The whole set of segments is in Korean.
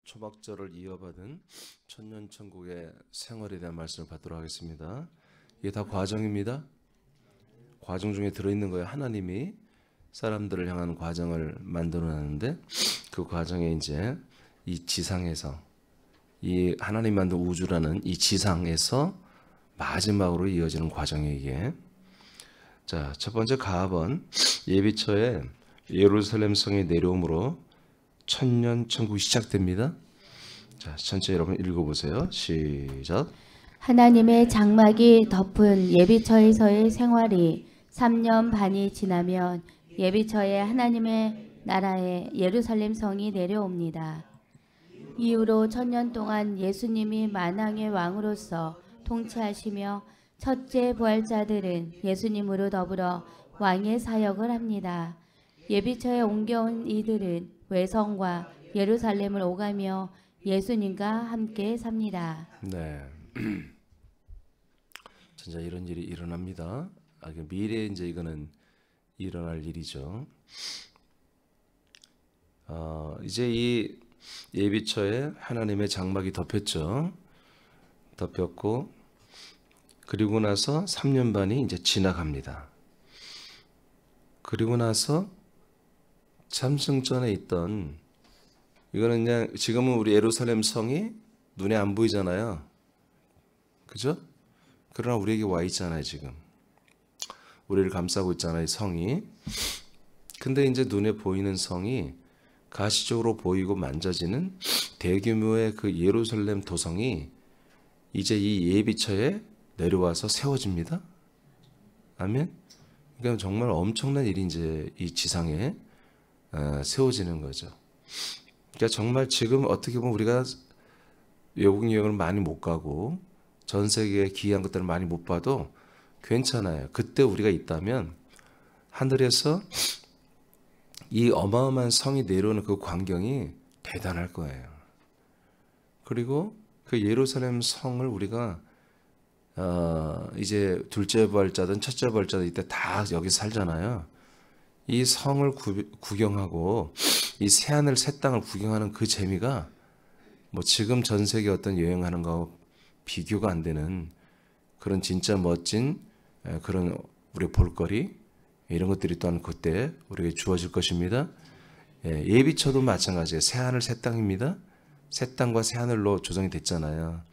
초막절을 이어받은 천년천국의 생활에 대한 말씀을 받도록 하겠습니다. 이게 다 과정입니다. 과정 중에 들어있는 거예요. 하나님이 사람들을 향한 과정을 만들어놨는데 그 과정에 이제 이 지상에서 이 하나님 만든 우주라는 이 지상에서 마지막으로 이어지는 과정이에요. 이게. 자, 첫 번째 가압은 예비처에 예루살렘 성에 내려옴으로 천년천국이 시작됩니다. 자, 천천히 여러분 읽어보세요. 시작. 하나님의 장막이 덮은 예비처에서의 생활이 3년 반이 지나면 예비처에 하나님의 나라에 예루살렘 성이 내려옵니다. 이후로 1000년 동안 예수님이 만왕의 왕으로서 통치하시며 첫째 부활자들은 예수님으로 더불어 왕의 사역을 합니다. 예비처에 옮겨온 이들은 외성과 예루살렘을 오가며 예수님과 함께 삽니다. 네. 진짜 이런 일이 일어납니다. 미래에 이제 이거는 일어날 일이죠. 이제 이 예비처에 하나님의 장막이 덮였죠. 덮였고 그리고 나서 3년 반이 이제 지나갑니다. 그리고 나서 참승전에 있던 이거는 그냥 지금은 우리 예루살렘 성이 눈에 안 보이잖아요. 그죠? 그러나 우리에게 와 있잖아요, 지금. 우리를 감싸고 있잖아요, 성이. 근데 이제 눈에 보이는 성이 가시적으로 보이고 만져지는 대규모의 그 예루살렘 도성이 이제 이 예비처에 내려와서 세워집니다. 아멘. 그러니까 정말 엄청난 일이 이제 이 지상에 세워지는 거죠. 그러니까 정말 지금 어떻게 보면 우리가 외국 여행을 많이 못 가고 전 세계에 귀한 것들을 많이 못 봐도 괜찮아요. 그때 우리가 있다면 하늘에서 이 어마어마한 성이 내려오는 그 광경이 대단할 거예요. 그리고 그 예루살렘 성을 우리가 이제 둘째 부활자든 첫째 부활자든 이때 다 여기 살잖아요. 이 성을 구경하고 이 새하늘 새 땅을 구경하는 그 재미가 뭐 지금 전 세계 어떤 여행하는 거 비교가 안 되는 그런 진짜 멋진 그런 우리의 볼거리 이런 것들이 또한 그때 우리에게 주어질 것입니다. 예비처도 마찬가지예요. 새하늘 새 땅입니다. 새 땅과 새하늘로 조성이 됐잖아요.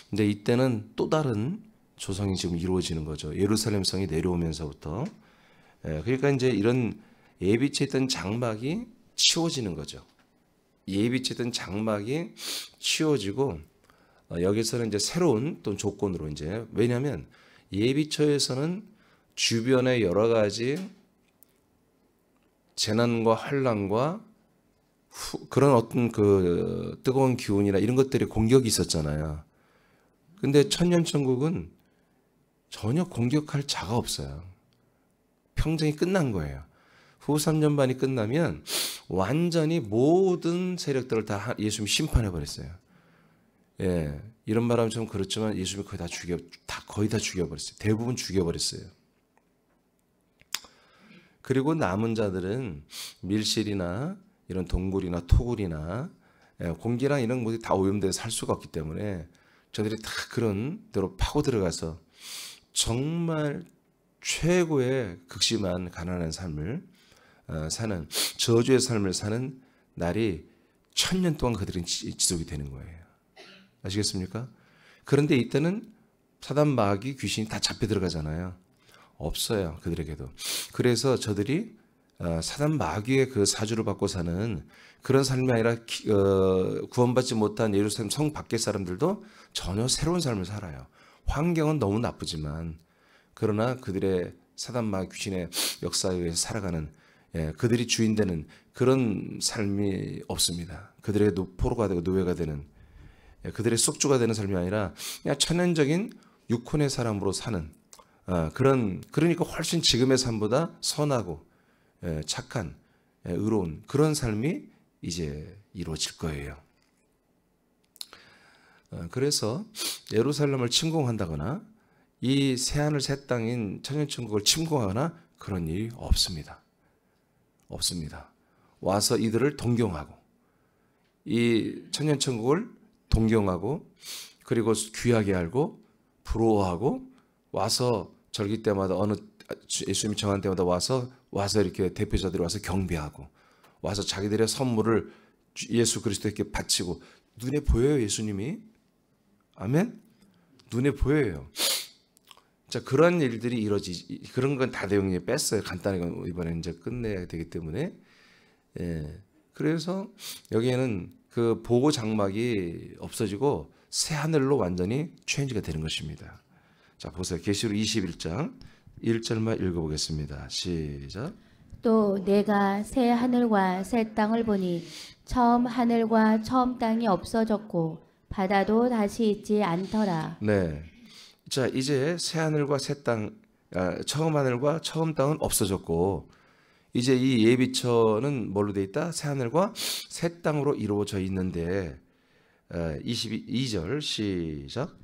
근데 이때는 또 다른 조성이 지금 이루어지는 거죠. 예루살렘 성이 내려오면서부터. 그러니까 이제 이런 예비처에 있던 장막이 치워지는 거죠. 예비처에 있던 장막이 치워지고 여기서는 이제 새로운 또 조건으로 이제 왜냐하면 예비처에서는 주변의 여러 가지 재난과 환난과 그런 어떤 그 뜨거운 기운이나 이런 것들이 공격이 있었잖아요. 근데 천년천국은 전혀 공격할 자가 없어요. 평정이 끝난 거예요. 후 3년 반이 끝나면 완전히 모든 세력들을 다 예수님이 심판해 버렸어요. 예, 이런 말하면 좀 그렇지만 예수님이 거의 다 죽여버렸어요. 대부분 죽여버렸어요. 그리고 남은 자들은 밀실이나 이런 동굴이나 토굴이나 공기랑 이런 것이 다 오염돼서 살 수가 없기 때문에 저들이 다 그런 데로 파고 들어가서 정말 최고의 극심한 가난한 삶을 사는 저주의 삶을 사는 날이 1000년 동안 그들은 지속이 되는 거예요. 아시겠습니까? 그런데 이때는 사단 마귀 귀신이 다 잡혀 들어가잖아요. 없어요. 그들에게도. 그래서 저들이 사단 마귀의 그 사주를 받고 사는 그런 삶이 아니라 구원받지 못한 예루살렘 성 밖의 사람들도 전혀 새로운 삶을 살아요. 환경은 너무 나쁘지만 그러나 그들의 사단 마귀 귀신의 역사에 의해서 살아가는 그들이 주인 되는 그런 삶이 없습니다. 그들의 포로가 되고 노예가 되는 그들의 숙주가 되는 삶이 아니라 그냥 천연적인 육혼의 사람으로 사는 그러니까 훨씬 지금의 삶보다 선하고 착한 의로운 그런 삶이 이제 이루어질 거예요. 그래서 예루살렘을 침공한다거나 이 새하늘 새 땅인 천년천국을 침공하거나 그런 일이 없습니다. 없습니다. 와서 이들을 동경하고 이 천년천국을 동경하고 그리고 귀하게 알고 부러워하고 와서 절기 때마다 어느 예수님이 정한 때마다 와서 이렇게 대표자들이 와서 경배하고 와서 자기들의 선물을 예수 그리스도에게 바치고 눈에 보여요. 예수님이. 아멘. 눈에 보여요. 자, 그런 일들이 이루어지지. 그런 건 다 내용에 뺐어요. 간단하게 이번에 이제 끝내야 되기 때문에. 예. 그래서 여기에는 그 보고 장막이 없어지고 새 하늘로 완전히 체인지가 되는 것입니다. 자, 보세요. 계시록 21장 1절만 읽어보겠습니다. 시작. 또 내가 새 하늘과 새 땅을 보니 처음 하늘과 처음 땅이 없어졌고 바다도 다시 있지 않더라. 네. 자, 이제 새 하늘과 새 땅, 처음 하늘과 처음 땅은 없어졌고 이제 이 예비처는 뭘로 돼 있다? 새 하늘과 새 땅으로 이루어져 있는데 22절 시작.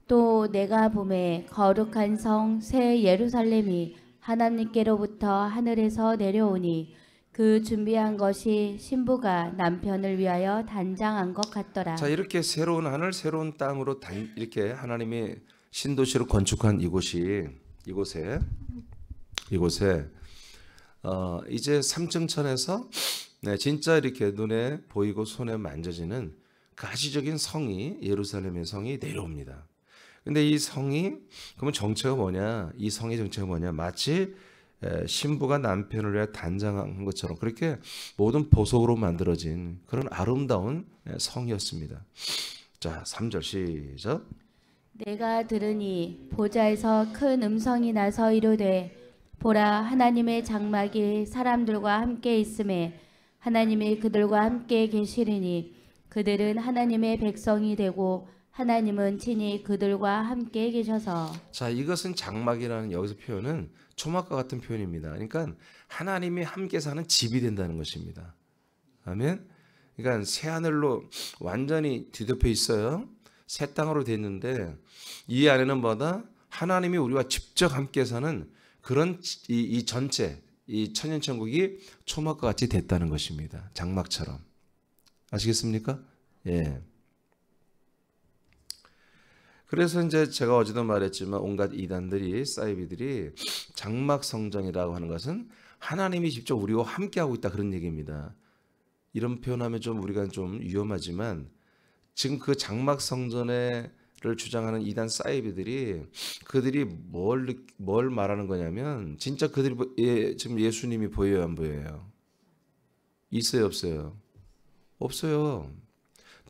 또 내가 보매 거룩한 성 새 예루살렘이 하나님께로부터 하늘에서 내려오니 그 준비한 것이 신부가 남편을 위하여 단장한 것 같더라. 자, 이렇게 새로운 하늘, 새로운 땅으로 이렇게 하나님이 신도시를 건축한 이곳에 이제 3층 천에서 진짜 이렇게 눈에 보이고 손에 만져지는 가시적인 성이 예루살렘의 성이 내려옵니다. 근데 이 성이 그러면 정체가 뭐냐? 이 성의 정체가 뭐냐? 마치 신부가 남편을 위해 단장한 것처럼 그렇게 모든 보석으로 만들어진 그런 아름다운 성이었습니다. 자, 3절 시작. 내가 들으니 보좌에서 큰 음성이 나서 이르되 보라 하나님의 장막이 사람들과 함께 있음에 하나님이 그들과 함께 계시리니 그들은 하나님의 백성이 되고 하나님은 친히 그들과 함께 계셔서. 자, 이것은 장막이라는 여기서 표현은 초막과 같은 표현입니다. 그러니까 하나님이 함께 사는 집이 된다는 것입니다. 아멘. 그러니까 새 하늘로 완전히 뒤덮여 있어요. 새 땅으로 됐는데 이 안에는 뭐다? 하나님이 우리와 직접 함께 사는 그런 이 전체 이 천년천국이 초막과 같이 됐다는 것입니다. 장막처럼. 아시겠습니까? 예. 그래서 이제 제가 어제도 말했지만 온갖 이단들이 사이비들이 장막 성전이라고 하는 것은 하나님이 직접 우리와 함께하고 있다 그런 얘기입니다. 이런 표현하면 좀 우리가 좀 위험하지만 지금 그 장막 성전을 주장하는 이단 사이비들이 그들이 뭘 말하는 거냐면 진짜 그들이 지금 예수님이 보여요 안 보여요? 있어요 없어요? 없어요.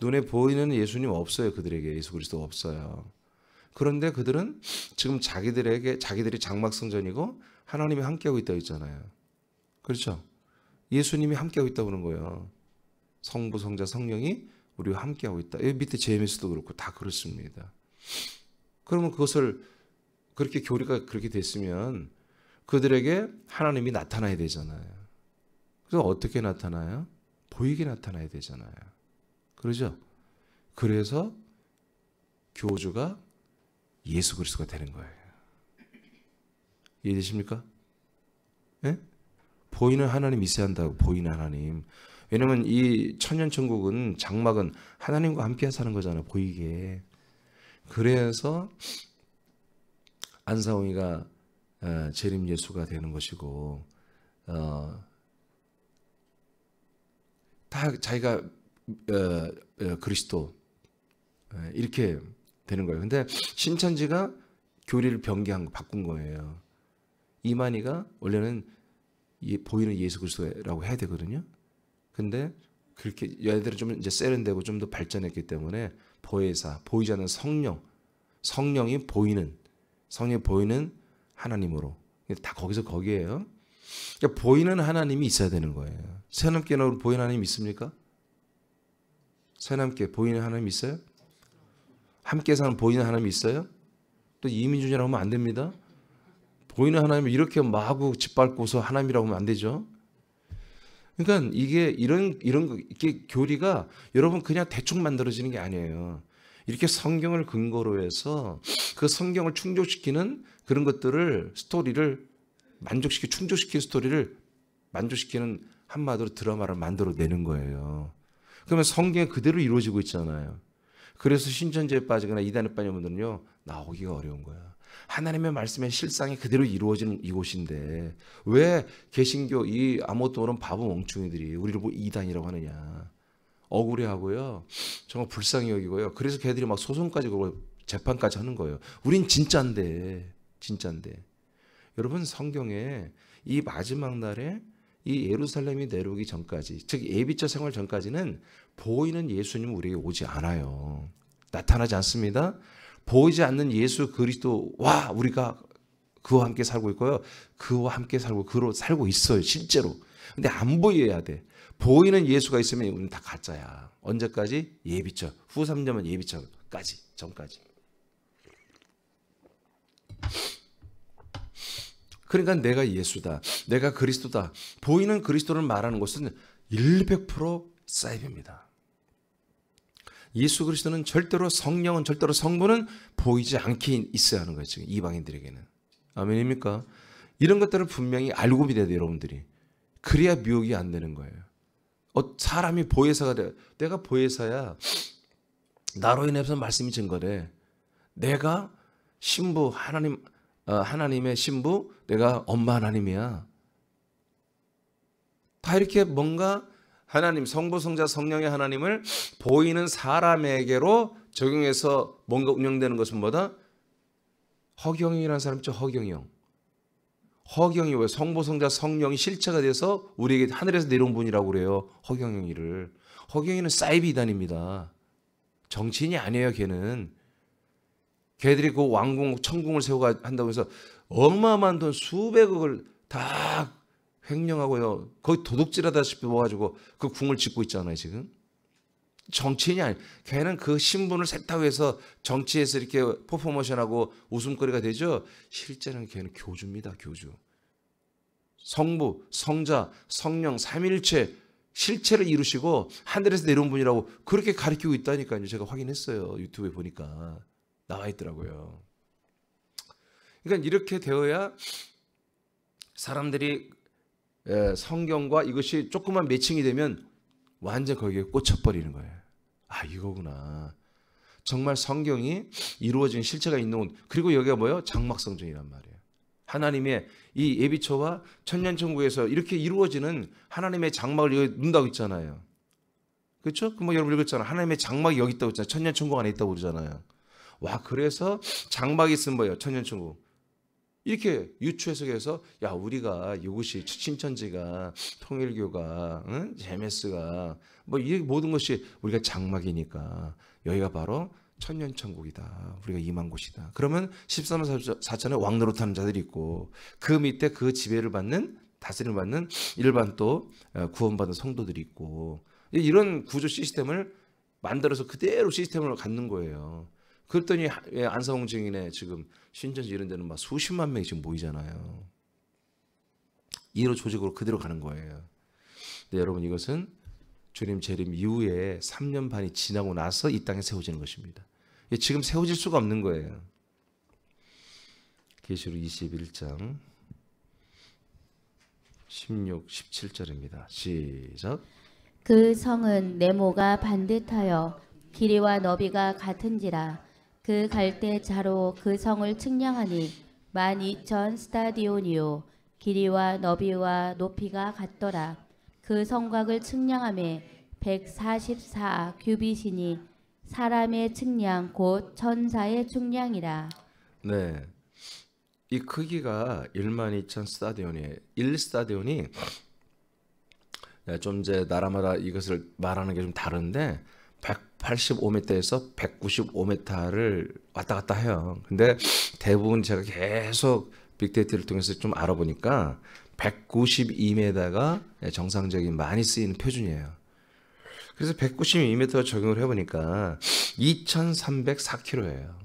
눈에 보이는 예수님 없어요. 그들에게 예수 그리스도 없어요. 그런데 그들은 지금 자기들이 장막성전이고 하나님이 함께하고 있다고 했잖아요. 그렇죠? 예수님이 함께하고 있다고 그런 거예요. 성부, 성자, 성령이 우리와 함께하고 있다. 여기 밑에 제임스도 그렇고 다 그렇습니다. 그러면 그것을 그렇게 교리가 그렇게 됐으면 그들에게 하나님이 나타나야 되잖아요. 그래서 어떻게 나타나요? 보이게 나타나야 되잖아요. 그러죠? 그래서 교주가 예수 그리스도가 되는 거예요. 이해되십니까? 예? 보이는 하나님 있어야 한다고. 보이는 하나님. 왜냐면 이 천년천국은 장막은 하나님과 함께 사는 거잖아요. 보이게. 그래서 안사홍이가 재림 예수가 되는 것이고 다 자기가 그리스도 이렇게 되는 거예요. 근데 신천지가 교리를 바꾼 거예요. 이만희가 원래는 보이는 예수 그리스도라고 해야 되거든요. 근데 그렇게 얘들은 좀 이제 세련되고 좀 더 발전했기 때문에 보혜사, 보이지 않는 성령이 보이는 하나님으로 다 거기에요. 그러니까 보이는 하나님이 있어야 되는 거예요. 새하늘교회는 보이는 하나님 있습니까? 새하늘교회 보이는 하나님 있어요? 함께 사는 보이는 하나님 있어요? 또 이민준이라고 하면 안 됩니다. 보이는 하나님을 이렇게 마구 짓밟고서 하나님이라고 하면 안 되죠. 그러니까 이게 이런 이게 교리가 여러분 그냥 대충 만들어지는 게 아니에요. 이렇게 성경을 근거로 해서 그 성경을 충족시키는 그런 것들을 스토리를 충족시키는 스토리를 만족시키는 한마디로 드라마를 만들어내는 거예요. 그러면 성경에 그대로 이루어지고 있잖아요. 그래서 신천지에 빠지거나 이단에 빠진 분들은요, 나오기가 어려운 거야. 하나님의 말씀의 실상이 그대로 이루어지는 이곳인데 왜 개신교 이 아무것도 모르는 바보 멍충이들이 우리를 뭐 이단이라고 하느냐. 억울해하고요. 정말 불쌍히 여기고요. 그래서 걔들이 막 소송까지 걸고 재판까지 하는 거예요. 우린 진짜인데. 여러분, 성경에 이 마지막 날에 이 예루살렘이 내려오기 전까지, 즉 예비처 생활 전까지는 보이는 예수님은 우리에게 오지 않아요. 나타나지 않습니다. 보이지 않는 예수 그리스도와 우리가 그와 함께 살고 있고요. 그와 함께 살고 그로 살고 있어요. 실제로. 근데 안 보여야 돼. 보이는 예수가 있으면 우리는 다 가짜야. 언제까지? 예비처. 후 3년은 예비처까지. 전까지. 그러니까 내가 예수다. 내가 그리스도다. 보이는 그리스도를 말하는 것은 100% 사이비입니다. 예수 그리스도는 절대로 성령은 절대로 성부는 보이지 않게 있어야 하는 거예요. 지금 이방인들에게는. 아멘입니까? 이런 것들을 분명히 알고 믿어야 돼요. 여러분들이. 그래야 미혹이 안 되는 거예요. 사람이 보혜사가 돼. 내가 보혜사야. 나로 인해서 말씀이 증거돼. 내가 신부 하나님의 신부, 내가 엄마 하나님이야. 다 이렇게 뭔가 하나님, 성부, 성자, 성령의 하나님을 보이는 사람에게로 적용해서 뭔가 운영되는 것은 뭐다? 허경영이라는 사람 있죠. 허경이 왜 성부, 성자, 성령이 실체가 돼서 우리에게 하늘에서 내려온 분이라고 그래요. 허경이는 사이비 이단입니다. 정치인이 아니에요. 걔들이 그 왕궁, 천궁을 세우고 한다고 해서 어마어마한 돈 수백억을 다 횡령하고요. 거의 도둑질하다시피 모아가지고 그 궁을 짓고 있잖아요, 지금. 정치인이 아니에요. 걔는 그 신분을 세타고 해서 정치에서 이렇게 퍼포머션하고 웃음거리가 되죠. 실제는 걔는 교주입니다, 교주. 성부, 성자, 성령, 삼위일체 실체를 이루시고 하늘에서 내려온 분이라고 그렇게 가르치고 있다니까요. 제가 확인했어요. 유튜브에 보니까. 나와 있더라고요. 그러니까 이렇게 되어야 사람들이 성경과 이것이 조금만 매칭이 되면 완전 거기에 꽂혀버리는 거예요. 아, 이거구나. 정말 성경이 이루어진 실체가 있는 곳. 그리고 여기가 뭐예요? 장막성전이란 말이에요. 하나님의 이 예비처와 천년천국에서 이렇게 이루어지는 하나님의 장막을 여기 눈다고 있잖아요. 그렇죠? 뭐 여러분 읽었잖아요. 하나님의 장막이 여기 있다고 있잖아요. 천년천국 안에 있다고 그러잖아요. 와, 그래서 장막이 있으면 뭐예요? 천년천국. 이렇게 유추해석해서 야, 우리가 이곳이 신천지가 통일교가 제메스가 뭐 이 모든 것이 우리가 장막이니까 여기가 바로 천년천국이다. 우리가 임한 곳이다. 그러면 13만 4천의 왕노릇하는 자들이 있고 그 밑에 그 지배를 받는 다스림을 받는 일반 또 구원받은 성도들이 있고 이런 구조 시스템을 만들어서 그대로 시스템을 갖는 거예요. 그랬더니 안성홍 증인의 지금 신천지 이런 데는 막 수십만 명이 지금 모이잖아요. 이로 조직으로 그대로 가는 거예요. 근데 여러분, 이것은 주님 재림 이후에 3년 반이 지나고 나서 이 땅에 세워지는 것입니다. 지금 세워질 수가 없는 거예요. 계시록 21장 16, 17절입니다. 시작. 그 성은 네모가 반듯하여 길이와 너비가 같은지라. 그 갈대 자로 그 성을 측량하니 12,000 스타디온이요 길이와 너비와 높이가 같더라. 그 성곽을 측량함에 144 규빗이니 사람의 측량 곧 천사의 측량이라. 네, 이 크기가 12,000 스타디온이에요. 1스타디온이 좀 이제 나라마다 이것을 말하는 게 좀 다른데 185m에서 195m를 왔다 갔다 해요. 근데 대부분 제가 계속 빅데이터를 통해서 좀 알아보니까 192m가 정상적인 많이 쓰이는 표준이에요. 그래서 192m 적용을 해보니까 2,304km예요.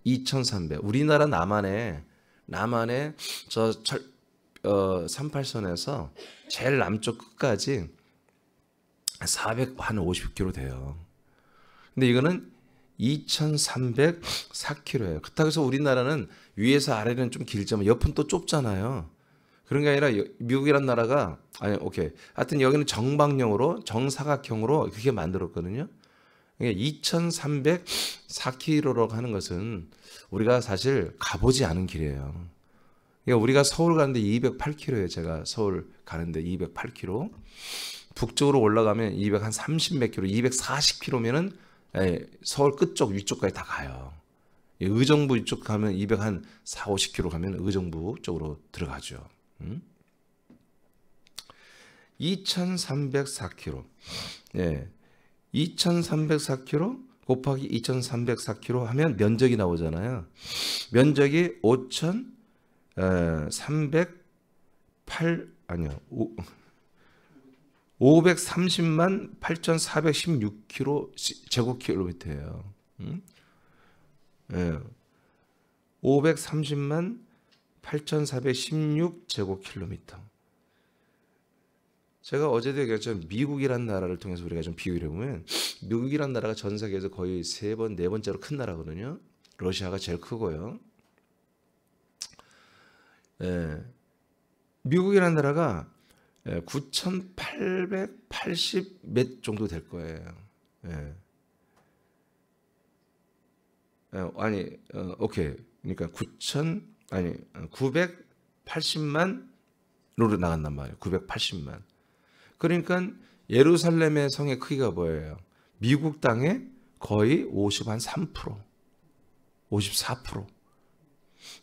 2,300. 우리나라 남한의 저 38선에서 제일 남쪽 끝까지 450km 돼요. 근데 이거는 2,304km예요. 그렇다고 해서 우리나라는 위에서 아래는 좀 길지만 옆은 또 좁잖아요. 그런 게 아니라 미국이란 나라가 아니 오케이. 하여튼 여기는 정방형으로 정사각형으로 그렇게 만들었거든요. 2,304km라고 하는 것은 우리가 사실 가보지 않은 길이에요. 그러니까 우리가 서울 가는데 208km예요. 제가 서울 가는데 208km. 북쪽으로 올라가면 230몇 킬로, 240km면은 서울 끝쪽 위쪽까지 다 가요. 의정부 이쪽 가면 240, 50km 가면 의정부 쪽으로 들어가죠. 2,304km. 예. 2,304km 곱하기 2,304km 하면 면적이 나오잖아요. 면적이 530만 8,416km 제곱킬로미터예요. 예. 530만 8,416 제곱킬로미터. 제가 어제도 얘기했죠. 미국이란 나라를 통해서 우리가 좀 비교를 해보면 미국이란 나라가 전 세계에서 거의 네 번째로 큰 나라거든요. 러시아가 제일 크고요. 예. 미국이란 나라가 9,880 몇 정도 될 거예요. 예. 오케이. 그러니까 980만으로 나간단 말이에요. 980만. 그러니까 예루살렘의 성의 크기가 뭐예요? 미국 땅의 거의 53%, 54%.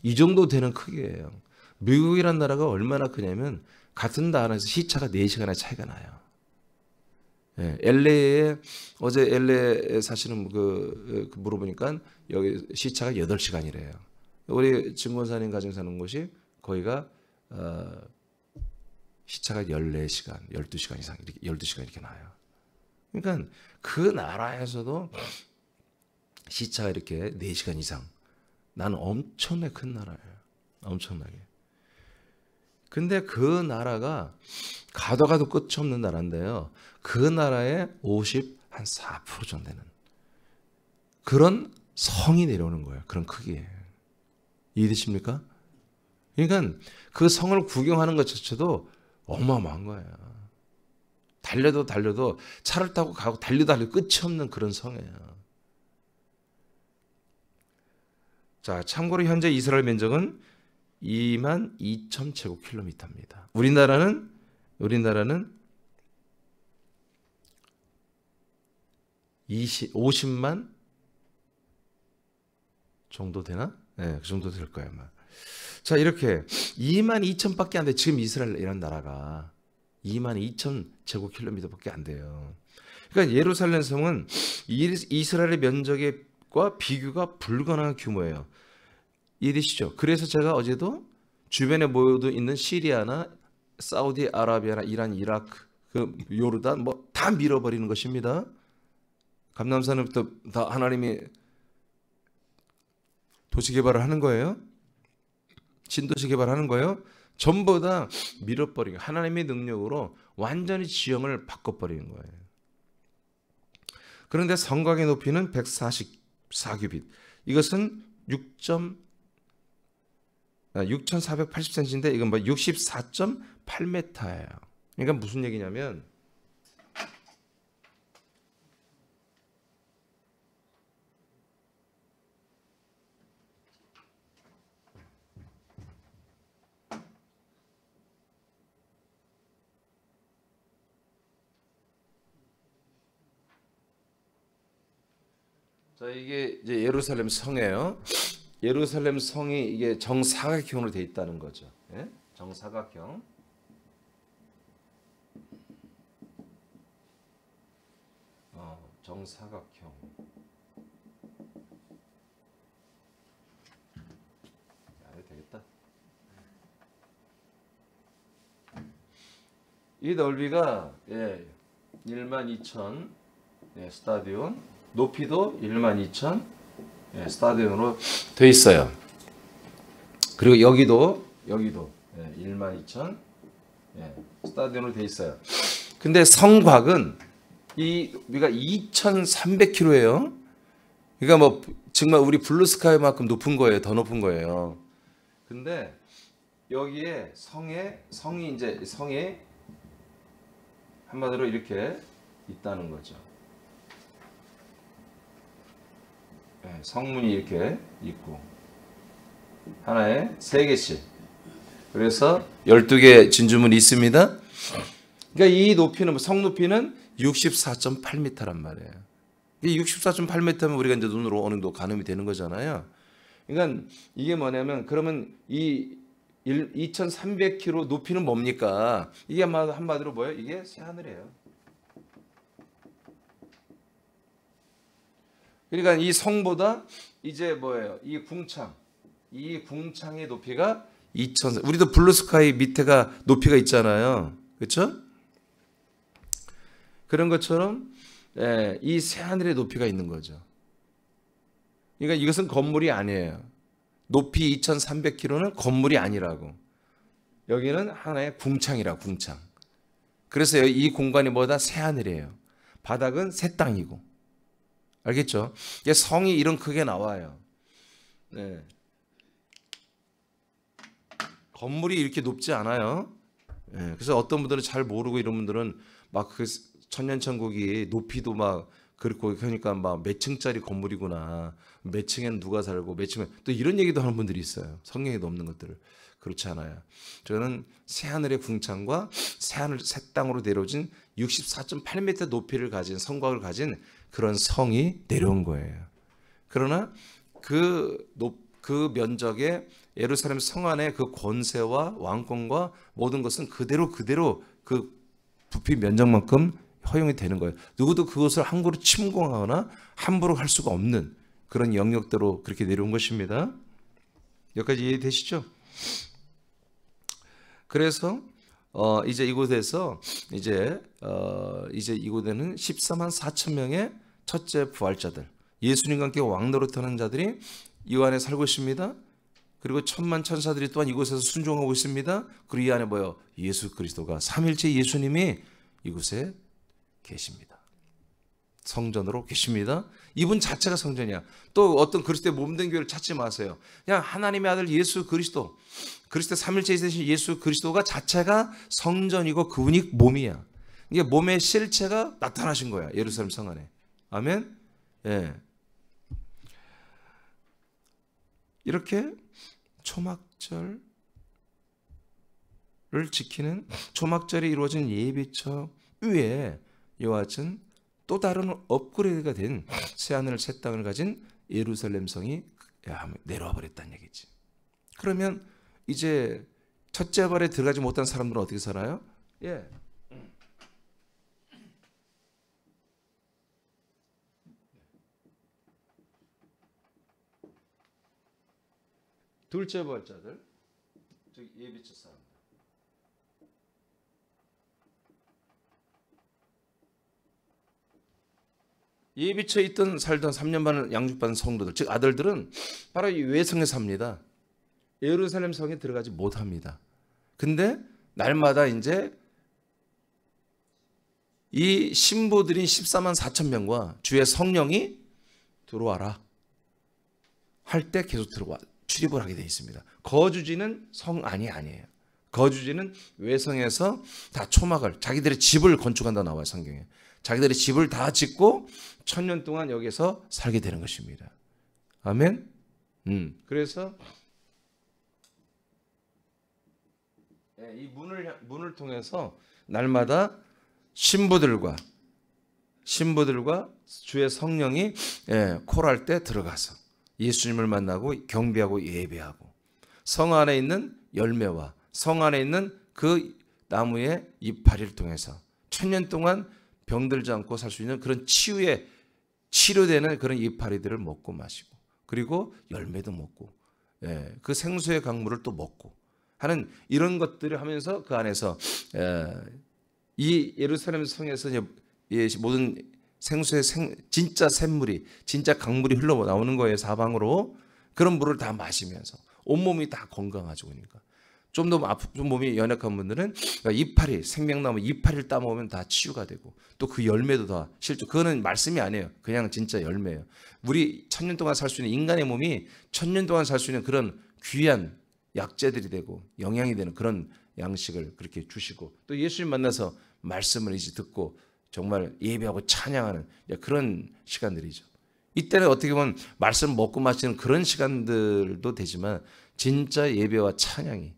이 정도 되는 크기예요. 미국이란 나라가 얼마나 크냐면 같은 나라에서 시차가 4시간의 차이가 나요. 예, LA에 어제 LA에 사시는 물어보니까 여기 시차가 8시간이래요. 우리 증권사님 가정 사는 곳이 거기가 시차가 14시간, 12시간 이상, 12시간 이렇게 나요. 그러니까 그 나라에서도 시차가 이렇게 4시간 이상. 나는 엄청나게 큰 나라예요. 엄청나게. 근데 그 나라가 가도 끝이 없는 나라인데요. 그 나라의 54% 정도 되는 그런 성이 내려오는 거예요. 그런 크기에. 이해되십니까? 그러니까 그 성을 구경하는 것 자체도 어마어마한 거예요. 달려도 차를 타고 가고 달려도 끝이 없는 그런 성이에요. 자, 참고로 현재 이스라엘 면적은 22,000 제곱킬로미터입니다. 우리나라는 50만 정도 되나? 네, 그 정도 될 거예요, 아마. 자, 이렇게 22,000밖에 안 돼. 지금 이스라엘이라는 나라가 22,000 제곱킬로미터밖에 안 돼요. 그러니까 예루살렘 성은 이스라엘의 면적과 비교가 불가능한 규모예요. 이해되시죠? 그래서 제가 어제도 주변에 모여도 있는 시리아나 사우디아라비아나 이란, 이라크, 요르단 뭐 다 밀어버리는 것입니다. 감람산부터 다 하나님이 도시 개발을 하는 거예요. 신도시 개발하는 거예요. 전부 다 밀어버리고 하나님의 능력으로 완전히 지형을 바꿔버리는 거예요. 그런데 성곽의 높이는 144규빗. 이것은 6,480cm인데 이건 뭐 64.8m예요. 그러니까 무슨 얘기냐면 자, 이게 이제 예루살렘 성이에요. 예루살렘 성이 이게 정사각형으로 돼 있다는 거죠. 예? 정사각형. 정사각형. 야, 되겠다. 이 넓이가 12,000 스타디온, 높이도 12,000 스타디온으로 돼 있어요. 그리고 여기도 12,000 스타디온으로 돼 있어요. 근데 성곽은 우리가 2,300km예요. 그러니까 뭐 정말 우리 블루스카이만큼 높은 거예요. 더 높은 거예요. 근데 여기에 성이 이제 성에 한마디로 이렇게 있다는 거죠. 네, 성문이 이렇게 있고 하나에 3개씩. 그래서 12개 진주문이 있습니다. 그러니까 이 높이는 성 높이는 64.8m란 말이에요. 이 64.8m면 우리가 이제 눈으로 어느 정도 가늠이 되는 거잖아요. 그러니까 이게 뭐냐면 그러면 이 2,300km 높이는 뭡니까? 이게 한마디로 뭐예요? 이게 새하늘이에요. 그러니까 이 성보다 이제 뭐예요? 이 궁창의 높이가 2,000. 우리도 블루스카이 밑에가 높이가 있잖아요. 그렇죠? 그런 것처럼 이 새하늘의 높이가 있는 거죠. 그러니까 이것은 건물이 아니에요. 높이 2,300km는 건물이 아니라고. 여기는 하나의 궁창이라 궁창. 그래서 이 공간이 뭐다? 새하늘이에요. 바닥은 새 땅이고. 알겠죠? 성이 이런 크게 나와요. 네. 건물이 이렇게 높지 않아요. 네. 그래서 어떤 분들은 잘 모르고 이런 분들은 막 그 천년천국이 높이도 막 그렇고 그러니까 막 몇 층짜리 건물이구나. 몇 층에는 누가 살고 몇 층에 또 이런 얘기도 하는 분들이 있어요. 성경에도 없는 것들을. 그렇지 않아요. 저는 새하늘의 궁창과 새하늘 새 땅으로 내려진 64.8m 높이를 가진 성곽을 가진 그런 성이 내려온 거예요. 그러나 그 면적에 예루살렘 성 안에 그 권세와 왕권과 모든 것은 그대로 그 부피 면적만큼 허용이 되는 거예요. 누구도 그것을 함부로 침공하거나 함부로 할 수가 없는 그런 영역대로 그렇게 내려온 것입니다. 여기까지 이해되시죠? 그래서 이제 이곳에서 이제 이곳에는 14만 4천 명의 첫째 부활자들, 예수님과 함께 왕노릇하는 자들이 이 안에 살고 있습니다. 그리고 천만 천사들이 또한 이곳에서 순종하고 있습니다. 그리고 이 안에 뭐요? 예수 그리스도가 삼일째 예수님이 이곳에 계십니다. 성전으로 계십니다. 이분 자체가 성전이야. 또 어떤 그리스도의 몸된 교회를 찾지 마세요. 그냥 하나님의 아들 예수 그리스도, 그리스도 삼일째 되신 예수 그리스도가 자체가 성전이고 그분이 몸이야. 이게 몸의 실체가 나타나신 거야. 예루살렘 성 안에. 아멘. 예. 이렇게 초막절을 지키는 초막절이 이루어진 예배처 위에 이와 같은 또 다른 업그레이드가 된 새하늘 새 땅을 가진 예루살렘 성이 내려와 버렸다는 얘기지. 그러면 이제 첫째 발에 들어가지 못한 사람들은 어떻게 살아요? 예. 둘째 부활자들, 저기 예비처 사람. 예비처에 있던 살던 3년 반을 양육받은 성도들, 즉 아들들은 바로 이 외성에 삽니다. 예루살렘 성에 들어가지 못합니다. 근데 날마다 이제 이 신부들인 14만 4천 명과 주의 성령이 들어와라 할 때 계속 들어와 출입을 하게 되어 있습니다. 거주지는 성 안이 아니에요. 거주지는 외성에서 다 초막을 자기들의 집을 건축한다 나와요 성경에. 자기들의 집을 다 짓고 1000년 동안 여기서 살게 되는 것입니다. 아멘. 그래서 이 문을 통해서 날마다 신부들과 주의 성령이 콜할 때 들어가서 예수님을 만나고 경배하고 예배하고 성 안에 있는 열매와 성 안에 있는 그 나무의 이파리를 통해서 1000년 동안 병들지 않고 살 수 있는 그런 치료되는 그런 이파리들을 먹고 마시고 그리고 열매도 먹고 그 생수의 강물을 또 먹고 하는 이런 것들을 하면서 그 안에서 이 예루살렘 성에서 모든 생수의 진짜 샘물이 진짜 강물이 흘러나오는 거예요. 사방으로. 그런 물을 다 마시면서 온몸이 다 건강하죠. 그러니까 좀 더 아픈 몸이 연약한 분들은 이파리 생명나무 이파리를 따먹으면 다 치유가 되고 또 그 열매도 다 실제 그거는 말씀이 아니에요. 그냥 진짜 열매예요. 우리 1000년 동안 살 수 있는 인간의 몸이 1000년 동안 살 수 있는 그런 귀한 약재들이 되고 영양이 되는 그런 양식을 그렇게 주시고, 또 예수님 만나서 말씀을 이제 듣고 정말 예배하고 찬양하는 그런 시간들이죠. 이때는 어떻게 보면 말씀 먹고 마시는 그런 시간들도 되지만 진짜 예배와 찬양이,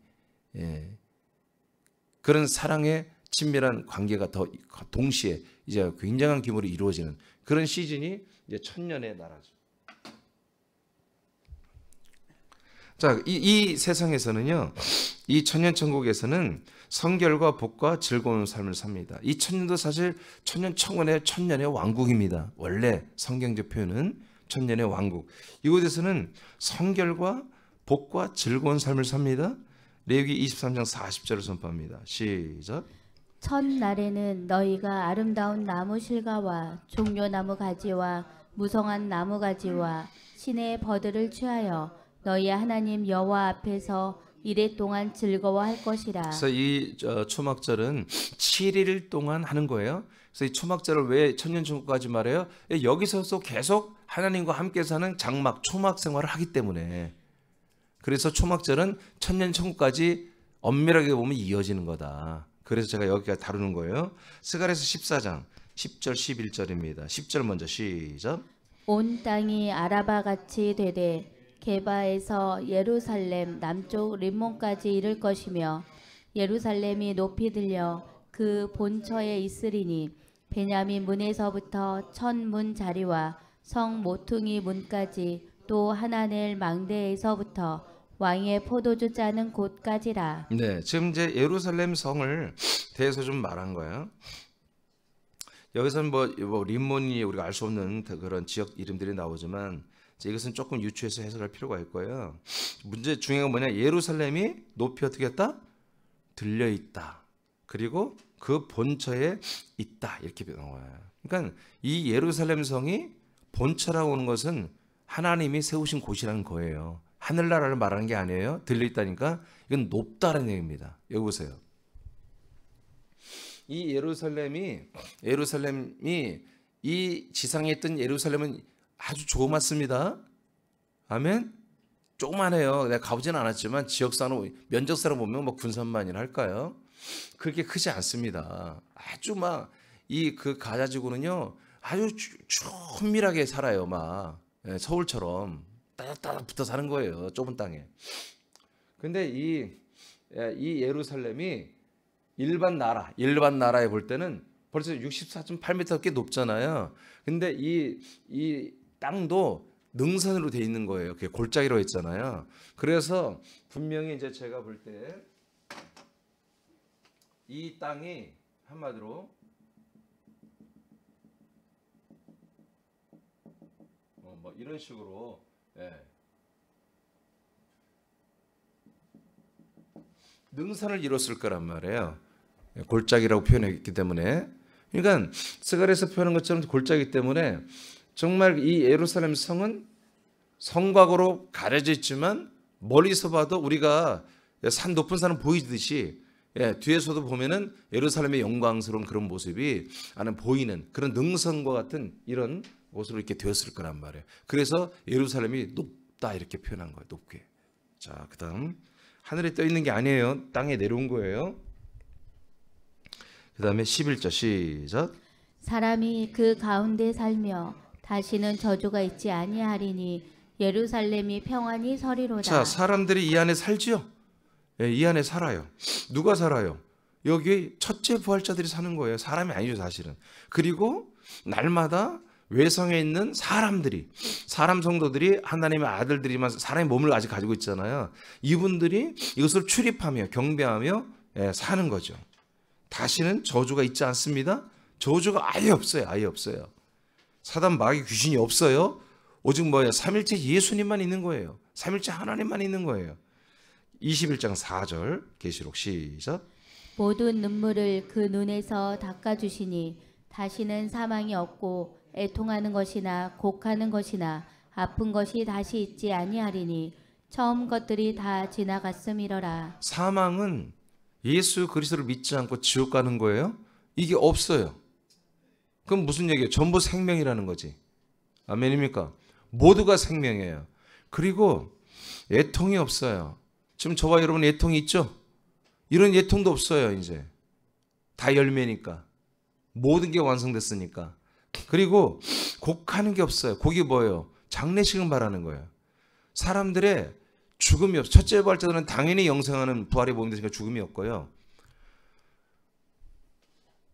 그런 사랑의 친밀한 관계가 더 동시에 이제 굉장한 규모로 이루어지는 그런 시즌이 이제 천년의 나라죠. 자, 이 세상에서는요, 이 천년천국에서는 성결과 복과 즐거운 삶을 삽니다. 이 천년도 사실 천년의 왕국입니다. 원래 성경적 표현은 천년의 왕국. 이곳에서는 성결과 복과 즐거운 삶을 삽니다. 레위기 23장 40절을 선포합니다. 시작. 첫날에는 너희가 아름다운 나무 실과와 종려나무 가지와 무성한 나무 가지와 신의 버들을 취하여 너희 하나님 여호와 앞에서 이래 동안 즐거워할 것이라. 그래서 이 초막절은 7일 동안 하는 거예요. 그래서 이 초막절을 왜 천년천국까지 말해요? 여기서도 계속 하나님과 함께 사는 장막, 초막 생활을 하기 때문에. 그래서 초막절은 천년천국까지 엄밀하게 보면 이어지는 거다. 그래서 제가 여기까지 다루는 거예요. 스가랴서 14장 10절 11절입니다. 10절 먼저 시작. 온 땅이 아라바 같이 되되 게바에서 예루살렘 남쪽 림몬까지 이를 것이며 예루살렘이 높이 들려 그 본처에 있으리니 베냐민 문에서부터 천문 자리와 성 모퉁이 문까지 또 하나넬 망대에서부터 왕의 포도주 짜는 곳까지라. 네, 지금 이제 예루살렘 성을 대해서 좀 말한 거예요. 여기서는 뭐 림몬이 우리가 알 수 없는 그런 지역 이름들이 나오지만 이것은 조금 유추해서 해석할 필요가 있고요. 문제 중요한 건 뭐냐? 예루살렘이 높이 어떻게 했다? 들려 있다. 그리고 그 본처에 있다. 이렇게 나와요. 그러니까 이 예루살렘 성이 본처라고 하는 것은 하나님이 세우신 곳이라는 거예요. 하늘나라를 말하는 게 아니에요. 들려 있다니까 이건 높다는 얘기입니다. 여기 보세요. 이 예루살렘이 이 지상에 있던 예루살렘은 아주 조그맣습니다. 아멘. 조그만해요. 내가 가보지는 않았지만 지역사로 면적사로 보면 뭐 군산만이나 할까요? 그렇게 크지 않습니다. 아주 막 이 그 가자지구는요 아주 촌밀하게 살아요. 막 서울처럼 따닥따닥 붙어 사는 거예요. 좁은 땅에. 근데 이 예루살렘이 일반 나라에 볼 때는 벌써 64.8m 꽤 높잖아요. 근데 이 땅도 능선으로 돼 있는 거예요. 그게 골짜기로 했잖아요. 그래서 분명히 이제 제가 볼 때 이 땅이 한마디로 뭐 이런 식으로 능선을 이뤘을 거란 말이에요. 골짜기라고 표현했기 때문에. 그러니까 스가랴에서 표현한 것처럼 골짜기 때문에 정말 이 예루살렘 성은 성곽으로 가려져 있지만 멀리서 봐도 우리가 산 높은 산은 보이듯이 뒤에서도 보면은 예루살렘의 영광스러운 그런 모습이 안에 보이는 그런 능선과 같은 이런 곳으로 이렇게 되었을 거란 말이에요. 그래서 예루살렘이 높다 이렇게 표현한 거예요. 높게. 자, 그다음 하늘에 떠 있는 게 아니에요. 땅에 내려온 거예요. 그다음에 11절 시작. 사람이 그 가운데 살며 다시는 저주가 있지 아니하리니 예루살렘이 평안히 서리로다. 자, 사람들이 이 안에 살지요. 이 안에 살아요. 누가 살아요? 여기 첫째 부활자들이 사는 거예요. 사람이 아니죠, 사실은. 그리고 날마다 외성에 있는 사람 성도들이 하나님의 아들들이만 사람의 몸을 아직 가지고 있잖아요. 이분들이 이것을 출입하며 경배하며 사는 거죠. 다시는 저주가 있지 않습니다. 저주가 아예 없어요. 아예 없어요. 사단 마귀 귀신이 없어요. 오직 뭐예요? 삼일째 예수님만 있는 거예요. 삼일째 하나님만 있는 거예요. 21장 4절 계시록 시작. 모든 눈물을 그 눈에서 닦아주시니 다시는 사망이 없고 애통하는 것이나 곡하는 것이나 아픈 것이 다시 있지 아니하리니 처음 것들이 다 지나갔음이러라. 사망은 예수 그리스도를 믿지 않고 지옥 가는 거예요? 이게 없어요. 그럼 무슨 얘기예요? 전부 생명이라는 거지. 아멘입니까? 모두가 생명이에요. 그리고 애통이 없어요. 지금 저와 여러분 예통이 있죠? 이런 예통도 없어요. 이제 다 열매니까. 모든 게 완성됐으니까. 그리고 곡하는 게 없어요. 곡이 뭐예요? 장례식을 말하는 거예요. 사람들의 죽음이 없어요. 첫째 부활자들은 당연히 영생하는 부활의 몸이 되니까 죽음이 없고요.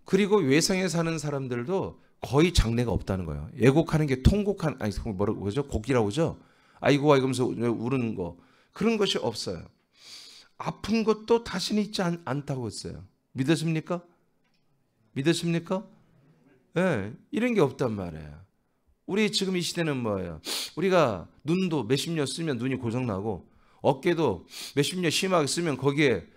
그리고 외생에 사는 사람들도 거의 장례가 없다는 거예요. 예곡하는 게 통곡한, 아니 뭐라고 그러죠? 곡이라고 그러죠? 아이고 하면서 우는 거, 그런 것이 없어요. 아픈 것도 다시는 있지 않다고 했어요. 믿으십니까? 믿으십니까? 네, 이런 게 없단 말이에요. 우리 지금 이 시대는 뭐예요? 우리가 눈도 몇십 년 쓰면 눈이 고장나고, 어깨도 몇십 년 심하게 쓰면 거기에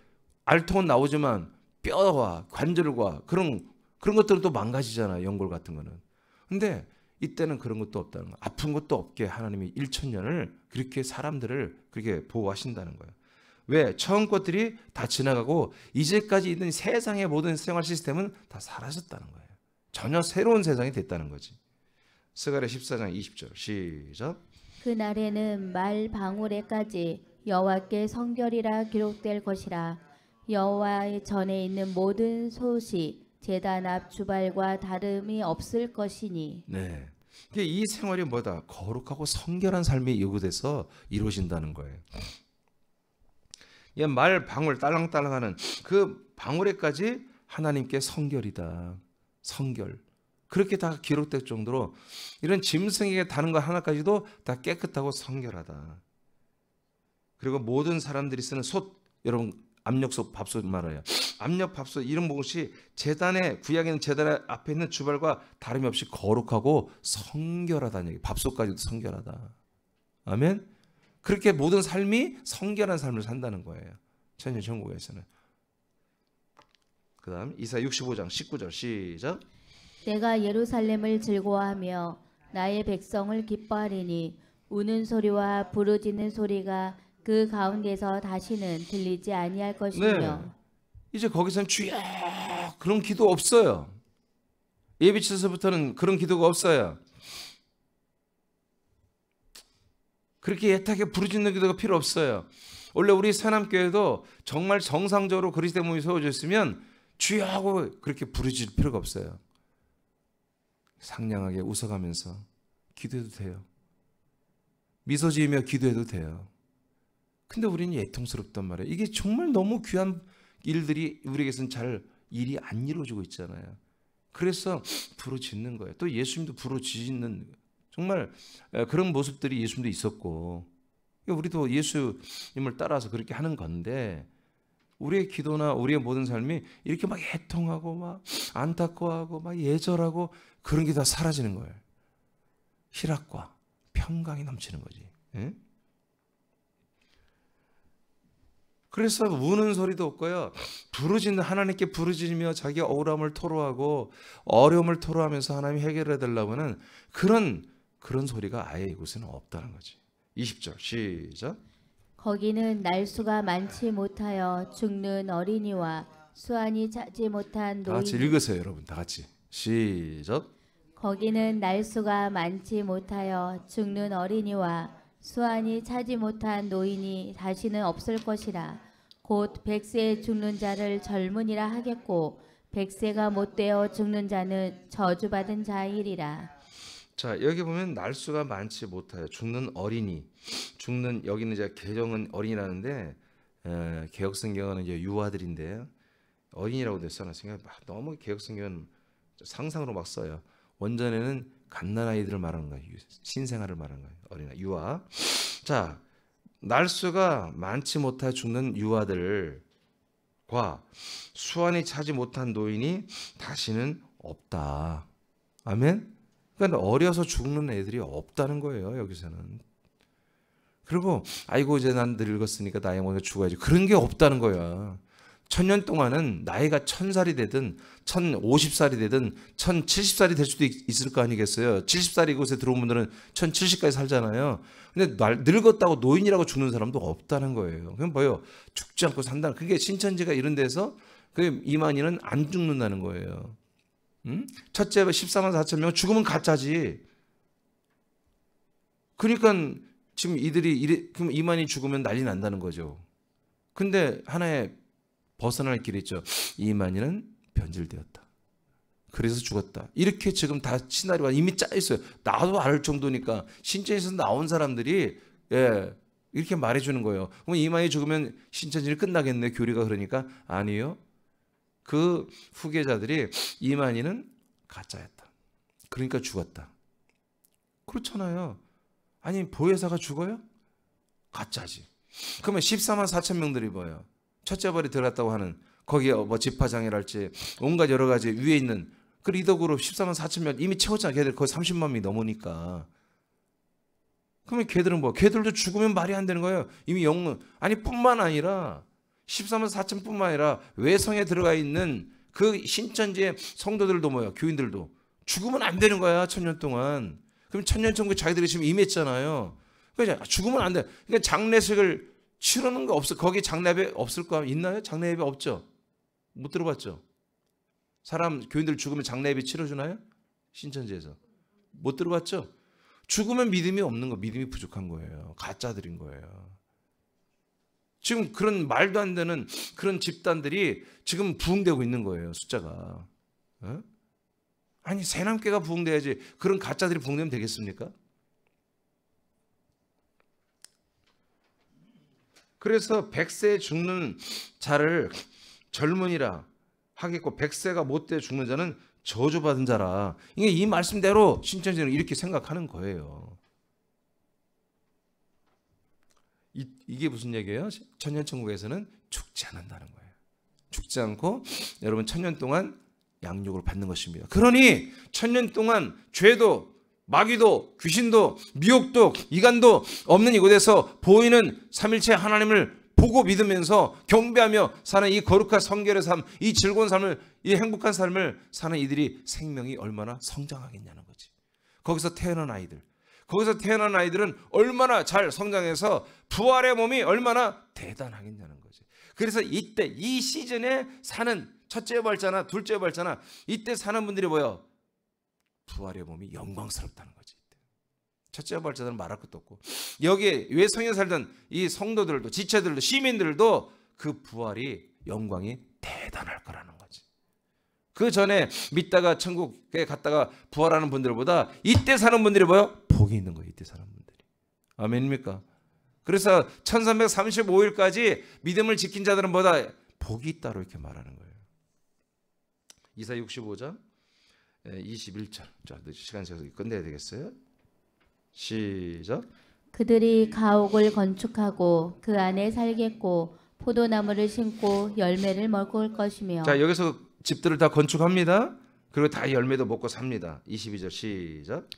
알통은 나오지만 뼈와 관절과 그런 것들은 또 망가지잖아요. 연골 같은 거는. 근데 이때는 그런 것도 없다는 거예요. 아픈 것도 없게 하나님이 1000년을 그렇게 사람들을 그렇게 보호하신다는 거예요. 왜? 처음 것들이 다 지나가고 이제까지 있는 세상의 모든 생활 시스템은 다 사라졌다는 거예요. 전혀 새로운 세상이 됐다는 거지. 스가랴 14장 20절 시작. 그날에는 말 방울에까지 여호와께 성결이라 기록될 것이라. 여호와의 전에 있는 모든 소시 제단 앞 주발과 다름이 없을 것이니. 네. 이 생활이 뭐다? 거룩하고 성결한 삶이 요구돼서 이루어진다는 거예요. 말 방울 딸랑딸랑하는 그 방울에까지 하나님께 성결이다. 성결. 그렇게 다 기록될 정도로 이런 짐승에게 다는 것 하나까지도 다 깨끗하고 성결하다. 그리고 모든 사람들이 쓰는 솥, 여러분 압력솥, 밥솥 말아요. 압력 밥솥 이런 것이 제단에, 구약에 있는 제단 앞에 있는 주발과 다름이 없이 거룩하고 성결하다는 얘기. 밥솥까지도 성결하다. 아멘. 그렇게 모든 삶이 성결한 삶을 산다는 거예요. 천년 천국에서는. 그 다음 이사야 65장 19절 시작. 내가 예루살렘을 즐거워하며 나의 백성을 기뻐하리니 우는 소리와 부르짖는 소리가 그 가운데서 다시는 들리지 아니할 것이며. 네. 이제 거기서는 주여 그런 기도 없어요. 예비치서부터는 그런 기도가 없어요. 그렇게 애타게 부르짖는 기도가 필요 없어요. 원래 우리 새남교회도 정말 정상적으로 그리스도의 몸이 세워져 있으면 주여 하고 그렇게 부르짖을 필요가 없어요. 상냥하게 웃어가면서 기도해도 돼요. 미소 지으며 기도해도 돼요. 근데 우리는 예통스럽단 말이에요. 이게 정말 너무 귀한 일들이 우리에게서는 잘 일이 안 이루어지고 있잖아요. 그래서 부르짖는 거예요. 또 예수님도 부르짖는 정말 그런 모습들이 예수님도 있었고, 우리도 예수님을 따라서 그렇게 하는 건데, 우리의 기도나 우리의 모든 삶이 이렇게 막 애통하고 막 안타까워하고 막 예절하고 그런 게 다 사라지는 거예요. 희락과 평강이 넘치는 거지. 예? 그래서 우는 소리도 없고요. 하나님께 부르짖으며 자기 억울함을 토로하고 어려움을 토로하면서 하나님이 해결해 달라고 하는 그런 소리가 아예 이곳에는 없다는 거지. 20절 시작. 거기는 날수가 많지 못하여 죽는 어린이와 수완이 차지 못한 다 같이 노인. 읽으세요, 여러분. 다 같이 시작. 거기는 날수가 많지 못하여 죽는 어린이와 수완이 차지 못한 노인이 다시는 없을 것이라. 곧 100세에 죽는 자를 젊은이라 하겠고 100세가 못되어 죽는 자는 저주받은 자이리라. 자, 여기 보면 날수가 많지 못하여 죽는 어린이, 여기는 이제 개정은 어린이라는데 개혁성경은 이제 유아들인데요. 어린이라고 됐어요. 너무 개혁성경은 상상으로 막 써요. 원전에는 갓난아이들을 말하는 거예요. 신생아를 말하는 거예요. 어린아, 유아. 자, 날수가 많지 못하여 죽는 유아들과 수완이 차지 못한 노인이 다시는 없다. 아멘. 그러니까 어려서 죽는 애들이 없다는 거예요. 여기서는. 그리고 아이고 이제 난 늙었으니까 나이 먹어서 죽어야지. 그런 게 없다는 거야. 1000년 동안은 나이가 1000살이 되든 1050살이 되든 1070살이 될 수도 있을 거 아니겠어요. 70살이 이곳에 들어온 분들은 1070까지 살잖아요. 근데 늙었다고 노인이라고 죽는 사람도 없다는 거예요. 그럼 뭐예요? 죽지 않고 산다는. 그게 신천지가 이런 데서 그 이만희는 안 죽는다는 거예요. 첫째 14만 4천 명 죽으면 가짜지. 그러니까 지금 그럼 이만희 죽으면 난리 난다는 거죠. 근데 하나의 벗어날 길이 있죠. 이만희는 변질되었다. 그래서 죽었다. 이렇게 지금 다 시나리오가 이미 짜 있어요. 나도 알 정도니까 신천지에서 나온 사람들이 이렇게 말해주는 거예요. 그럼 이만희 죽으면 신천지는 끝나겠네, 교리가. 그러니까 아니요. 그 후계자들이 이만희는 가짜였다. 그러니까 죽었다. 그렇잖아요. 아니 보혜사가 죽어요? 가짜지. 그러면 14만 4천 명들이 뭐예요? 첫째 벌이 들어갔다고 하는 거기에 뭐 집화장애랄지 온갖 여러 가지 위에 있는 그 리더그룹 14만 4천 명 이미 채웠잖아. 걔들 거의 30만 명이 넘으니까. 그러면 걔들은 뭐? 걔들도 죽으면 말이 안 되는 거예요. 이미 영문 아니 뿐만 아니라 14만 4천 뿐만 아니라 외성에 들어가 있는 그 신천지의 성도들도 뭐야? 교인들도 죽으면 안 되는 거야. 1000년 동안. 그럼 천년천국에 자기들이 지금 임했잖아요. 그러니까 죽으면 안 돼. 그러니까 장례식을 치르는 거 없어. 거기 장례배 없을 거 있나요? 장례배 없죠. 못 들어봤죠. 사람 교인들 죽으면 장례배 치러주나요? 신천지에서 못 들어봤죠. 죽으면 믿음이 없는 거, 믿음이 부족한 거예요. 가짜들인 거예요. 지금 그런 말도 안 되는 그런 집단들이 지금 부흥되고 있는 거예요. 숫자가. 아니 새남개가 부흥돼야지 그런 가짜들이 부흥되면 되겠습니까? 그래서 100세에 죽는 자를 젊은이라 하겠고 100세가 못돼 죽는 자는 저주받은 자라. 이게 이 말씀대로 신천지는 이렇게 생각하는 거예요. 이게 무슨 얘기예요? 천년천국에서는 죽지 않는다는 거예요. 죽지 않고 여러분 천년 동안 양육을 받는 것입니다. 그러니 천년 동안 죄도 마귀도 귀신도 미혹도 이간도 없는 이곳에서 보이는 삼일체 하나님을 보고 믿으면서 경배하며 사는 이 거룩한 성결의 삶, 이 즐거운 삶을, 이 행복한 삶을 사는 이들이 생명이 얼마나 성장하겠냐는 거지. 거기서 태어난 아이들은 얼마나 잘 성장해서 부활의 몸이 얼마나 대단하겠냐는 거지. 그래서 이때 이 시즌에 사는 첫째 발자나 둘째 발자나 이때 사는 분들이 뭐예요? 부활의 몸이 영광스럽다는 거지. 첫째 발자들은 말할 것도 없고 여기에 외성에 살던 이 성도들도 지체들도 시민들도 그 부활이 영광이 대단할 거라는 거지. 그 전에 믿다가 천국에 갔다가 부활하는 분들보다 이때 사는 분들이 뭐예요? 복이 있는 거예요. 이때 사는 분들이. 아멘입니까? 그래서 1335일까지 믿음을 지킨 자들은 뭐다? 복이 있다로 이렇게 말하는 거예요. 이사 65장 21절. 자, 시간 제가 끝내야 되겠어요. 시작. 그들이 가옥을 건축하고 그 안에 살겠고 포도나무를 심고 열매를 먹을 것이며. 자, 여기서 집들을 다 건축합니다. 그리고 다 열매도 먹고 삽니다. 22절 시작.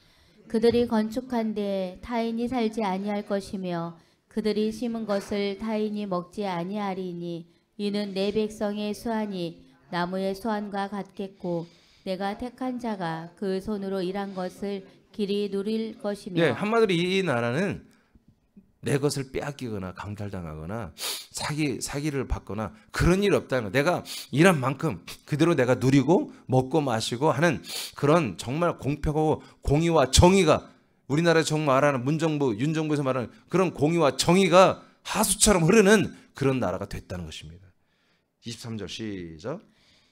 그들이 건축한데 타인이 살지 아니할 것이며 그들이 심은 것을 타인이 먹지 아니하리니 이는 내 백성의 수완이 나무의 수완과 같겠고 내가 택한 자가 그 손으로 일한 것을 길이 누릴 것이며. 네, 한마디로 이 나라는 내 것을 빼앗기거나 강탈당하거나 사기를 받거나 그런 일이 없다는 거. 내가 일한 만큼 그대로 내가 누리고 먹고 마시고 하는 그런 정말 공평하고 공의와 정의가 우리나라에서 정말 말하는 문정부, 윤정부에서 말하는 그런 공의와 정의가 하수처럼 흐르는 그런 나라가 됐다는 것입니다. 23절 시작.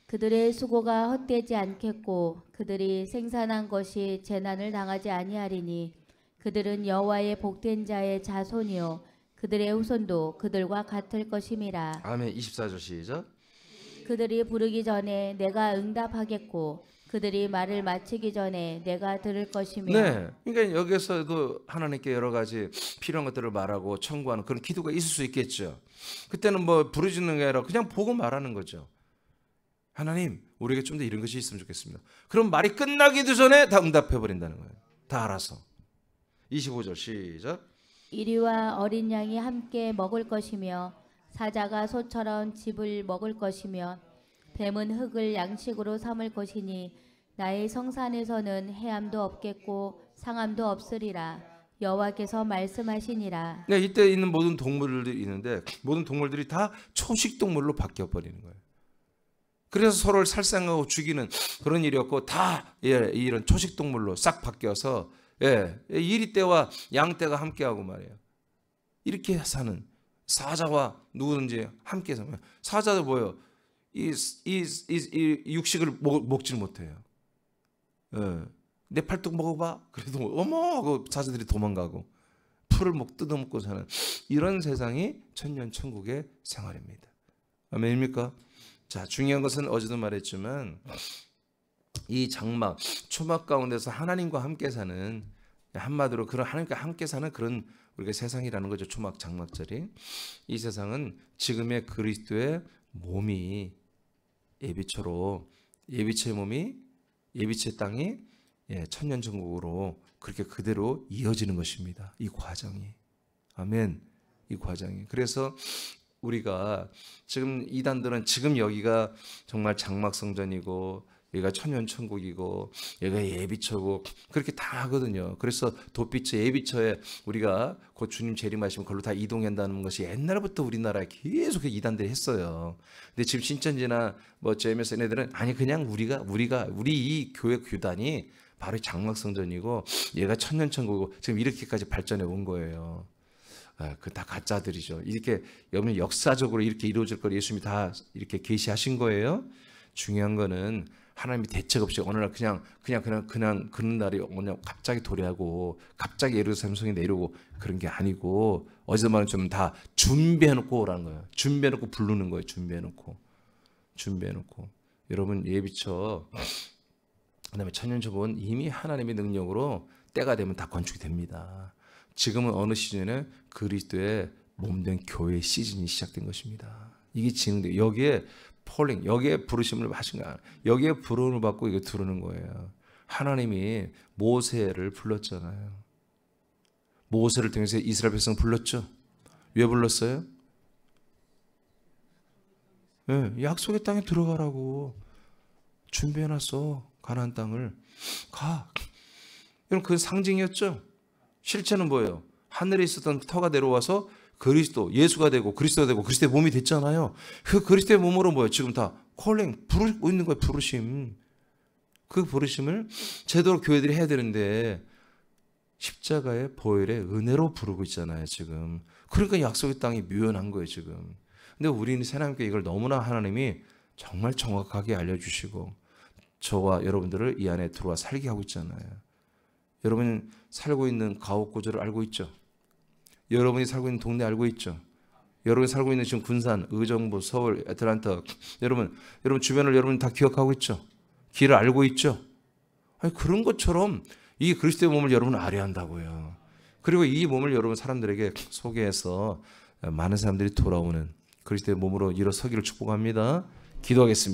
그들의 수고가 헛되지 않겠고 그들이 생산한 것이 재난을 당하지 아니하리니 그들은 여호와의 복된 자의 자손이요 그들의 후손도 그들과 같을 것임이라. 아멘. 24절 시작. 그들이 부르기 전에 내가 응답하겠고 그들이 말을 마치기 전에 내가 들을 것이며. 네, 그러니까 여기서도 하나님께 여러 가지 필요한 것들을 말하고 청구하는 그런 기도가 있을 수 있겠죠. 그때는 뭐 부르짖는 게 아니라 그냥 보고 말하는 거죠. 하나님, 우리에게 좀 더 이런 것이 있으면 좋겠습니다. 그럼 말이 끝나기도 전에 다 응답해 버린다는 거예요. 다 알아서. 25절 시작. 이리와 어린 양이 함께 먹을 것이며 사자가 소처럼 즙을 먹을 것이며 뱀은 흙을 양식으로 삼을 것이니 나의 성산에서는 해함도 없겠고 상함도 없으리라. 여호와께서 말씀하시니라. 네, 이때 있는 모든 동물들이 있는데 모든 동물들이 다 초식 동물로 바뀌어 버리는 거예요. 그래서 서로를 살상하고 죽이는 그런 일이었고 다 이런 초식 동물로 싹 바뀌어서 이리 떼와 양 떼가 함께하고 말이에요. 이렇게 사는 사자와 누구든지 함께 살면 사자도 뭐예요? 이 육식을 먹지를 못해요. 예. 내 팔뚝 먹어봐. 그래도 어머 하고 사자들이 도망가고 풀을 뜯어먹고 사는 이런 세상이 천년 천국의 생활입니다. 아멘입니까? 자, 중요한 것은 어제도 말했지만 이 장막, 초막 가운데서 하나님과 함께 사는, 한마디로 그런 하나님과 함께 사는 그런 우리가 세상이라는 거죠. 초막 장막절이. 이 세상은 지금의 그리스도의 몸이 예비처로, 예비체의 몸이, 예비체의 땅이 천년천국으로 그렇게 그대로 이어지는 것입니다. 이 과정이. 아멘. 이 과정이. 그래서 우리가 지금 이단들은 지금 여기가 정말 장막성전이고 여기가 천년천국이고 여기가 예비처고 그렇게 다 하거든요. 그래서 돛빛의 예비처에 우리가 곧 주님 재림하시면 그걸로 다 이동한다는 것이 옛날부터 우리나라에 계속 이단들이 했어요. 근데 지금 신천지나 뭐 JMS 애들은 아니 그냥 우리 이 교회 교단이 바로 장막성전이고 얘가 천년천국이고 지금 이렇게까지 발전해 온 거예요. 그 다 가짜들이죠. 이렇게 여러분 역사적으로 이렇게 이루어질 걸 예수님이 다 이렇게 계시하신 거예요. 중요한 거는 하나님이 대책 없이 어느 날 그냥 그런 날이 그냥 갑자기 도래하고 갑자기 예루살렘 성이 내려오고 그런 게 아니고 어제도 말했지만 다 준비해놓고 오라는 거예요. 준비해놓고 부르는 거예요. 준비해놓고 여러분 예비처 그다음에 천년초복은 이미 하나님의 능력으로 때가 되면 다 건축이 됩니다. 지금은 어느 시즌에 그리스도의 몸된 교회의 시즌이 시작된 것입니다. 이게 진행돼요. 여기에 폴링, 여기에 부르심을 하신 거야. 여기에 부름을 받고 이거 들으는 거예요. 하나님이 모세를 불렀잖아요. 모세를 통해서 이스라엘 백성 불렀죠. 왜 불렀어요? 약속의 땅에 들어가라고 준비해놨어. 가나안 땅을 가. 여러분 그건 상징이었죠. 실체는 뭐예요? 하늘에 있었던 터가 내려와서 그리스도, 예수가 되고 그리스도가 되고 그리스도의 몸이 됐잖아요. 그 그리스도의 몸으로 뭐예요? 지금 다 콜링 부르고 있는 거예요. 부르심. 그 부르심을 제대로 교회들이 해야 되는데 십자가의 보혈의 은혜로 부르고 있잖아요. 지금. 그러니까 약속의 땅이 묘연한 거예요. 지금. 근데 우리는 하나님께 이걸 너무나 하나님이 정말 정확하게 알려주시고 저와 여러분들을 이 안에 들어와 살게 하고 있잖아요. 여러분 살고 있는 가옥구조를 알고 있죠? 여러분이 살고 있는 동네 알고 있죠? 여러분이 살고 있는 지금 군산, 의정부, 서울, 애틀란타 여러분 주변을 여러분 다 기억하고 있죠? 길을 알고 있죠? 아니, 그런 것처럼 이 그리스도의 몸을 여러분 알아야 한다고요. 그리고 이 몸을 여러분 사람들에게 소개해서 많은 사람들이 돌아오는 그리스도의 몸으로 일어서기를 축복합니다. 기도하겠습니다.